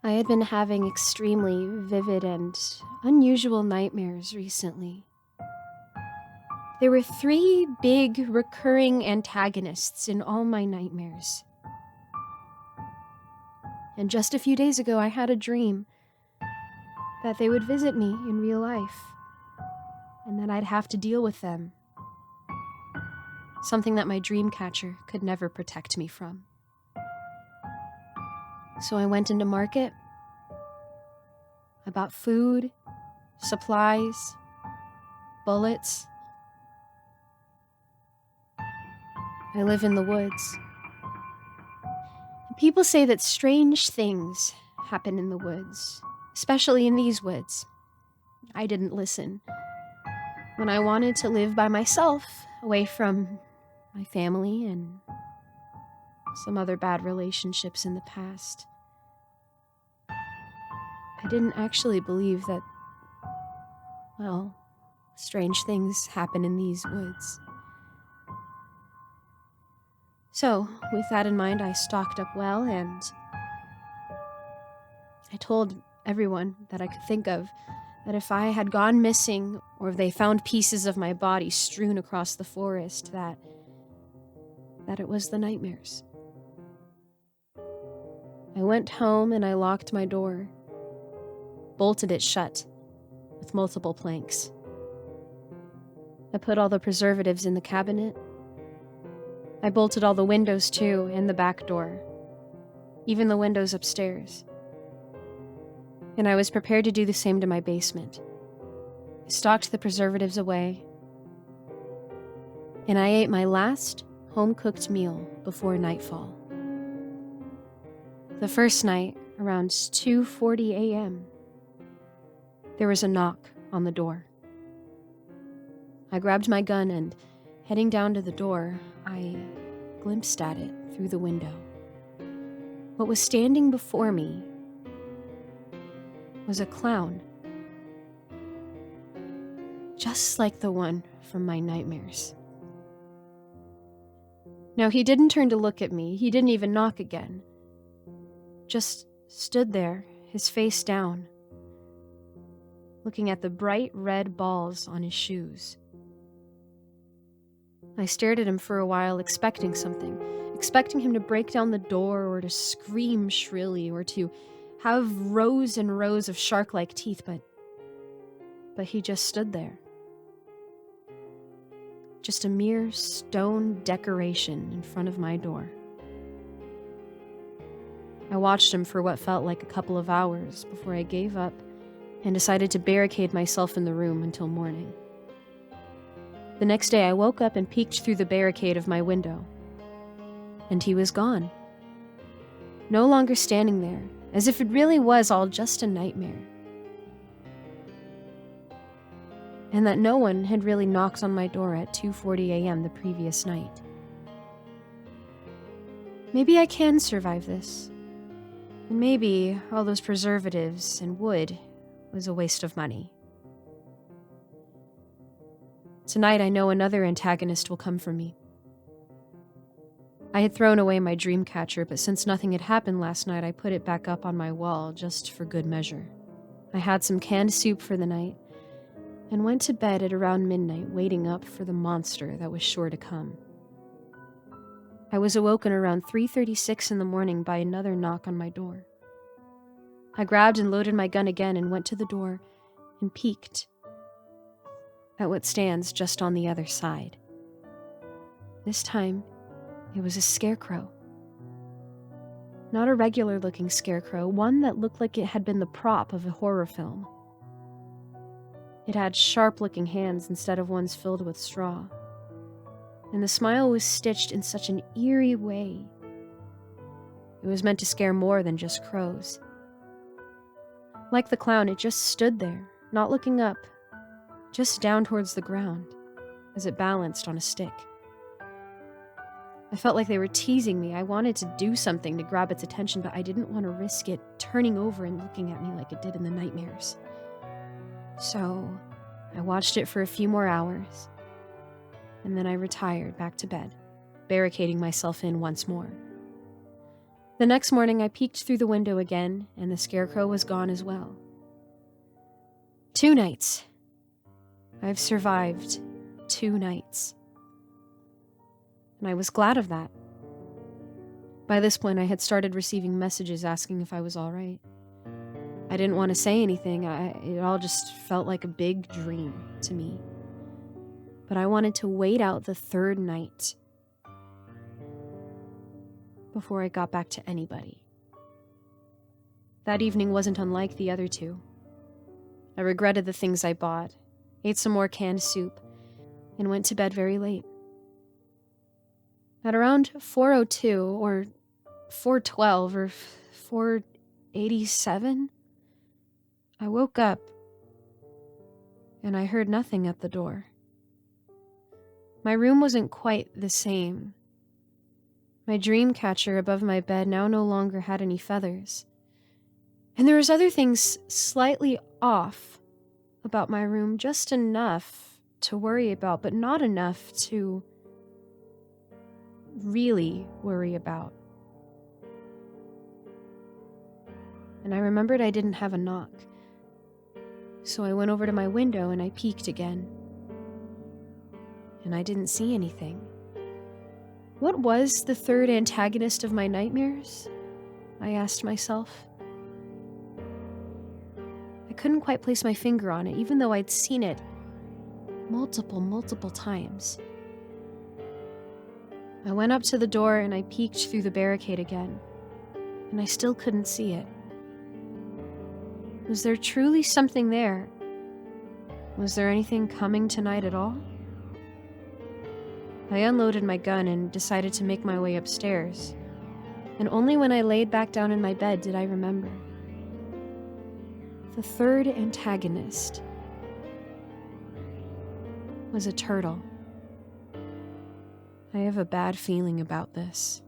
I had been having extremely vivid and unusual nightmares recently. There were 3 big recurring antagonists in all my nightmares. And just a few days ago, I had a dream that they would visit me in real life, and that I'd have to deal with them. Something that my dream catcher could never protect me from. So I went into market. I bought food, supplies, bullets. I live in the woods. People say that strange things happen in the woods, especially in these woods. I didn't listen. When I wanted to live by myself, away from my family and some other bad relationships in the past, I didn't actually believe that, well, strange things happen in these woods. So, with that in mind, I stocked up well, and I told everyone that I could think of that if I had gone missing, or if they found pieces of my body strewn across the forest, that it was the nightmares. I went home and I locked my door, bolted it shut with multiple planks. I put all the preservatives in the cabinet. I bolted all the windows too, and the back door, even the windows upstairs. And I was prepared to do the same to my basement. I stocked the preservatives away, and I ate my last home-cooked meal before nightfall. The first night, around 2:40 a.m., there was a knock on the door. I grabbed my gun and, heading down to the door, I glimpsed at it through the window. What was standing before me was a clown, just like the one from my nightmares. Now, he didn't turn to look at me. He didn't even knock again. Just stood there, his face down, looking at the bright red balls on his shoes. I stared at him for a while, expecting something, expecting him to break down the door or to scream shrilly or to have rows and rows of shark-like teeth, but he just stood there. Just a mere stone decoration in front of my door. I watched him for what felt like a couple of hours before I gave up and decided to barricade myself in the room until morning. The next day, I woke up and peeked through the barricade of my window, and he was gone. No longer standing there, as if it really was all just a nightmare. And that no one had really knocked on my door at 2:40 a.m. the previous night. Maybe I can survive this. And maybe all those preservatives and wood was a waste of money. Tonight, I know another antagonist will come for me. I had thrown away my dream catcher, but since nothing had happened last night, I put it back up on my wall just for good measure. I had some canned soup for the night and went to bed at around midnight, waiting up for the monster that was sure to come. I was awoken around 3:36 in the morning by another knock on my door. I grabbed and loaded my gun again and went to the door and peeked at what stands just on the other side. This time, it was a scarecrow. Not a regular-looking scarecrow, one that looked like it had been the prop of a horror film. It had sharp-looking hands instead of ones filled with straw, and the smile was stitched in such an eerie way. It was meant to scare more than just crows. Like the clown, it just stood there, not looking up, just down towards the ground, as it balanced on a stick. I felt like they were teasing me. I wanted to do something to grab its attention, but I didn't want to risk it turning over and looking at me like it did in the nightmares. So, I watched it for a few more hours, and then I retired back to bed, barricading myself in once more. The next morning, I peeked through the window again, and the scarecrow was gone as well. 2 nights. I've survived 2 nights. And I was glad of that. By this point, I had started receiving messages asking if I was all right. I didn't want to say anything. It all just felt like a big dream to me. But I wanted to wait out the 3rd night before I got back to anybody. That evening wasn't unlike the other 2. I regretted the things I bought, ate some more canned soup, and went to bed very late. At around 4:02 or 4:12 or 4:87, I woke up and I heard nothing at the door. My room wasn't quite the same. My dream catcher above my bed now no longer had any feathers. And there was other things slightly off about my room, just enough to worry about, but not enough to really worry about. And I remembered I didn't have a knock. So I went over to my window and I peeked again. And I didn't see anything. What was the 3rd antagonist of my nightmares? I asked myself. I couldn't quite place my finger on it, even though I'd seen it multiple times. I went up to the door and I peeked through the barricade again, and I still couldn't see it. Was there truly something there? Was there anything coming tonight at all? I unloaded my gun and decided to make my way upstairs, and only when I laid back down in my bed did I remember. The 3rd antagonist was a turtle. I have a bad feeling about this.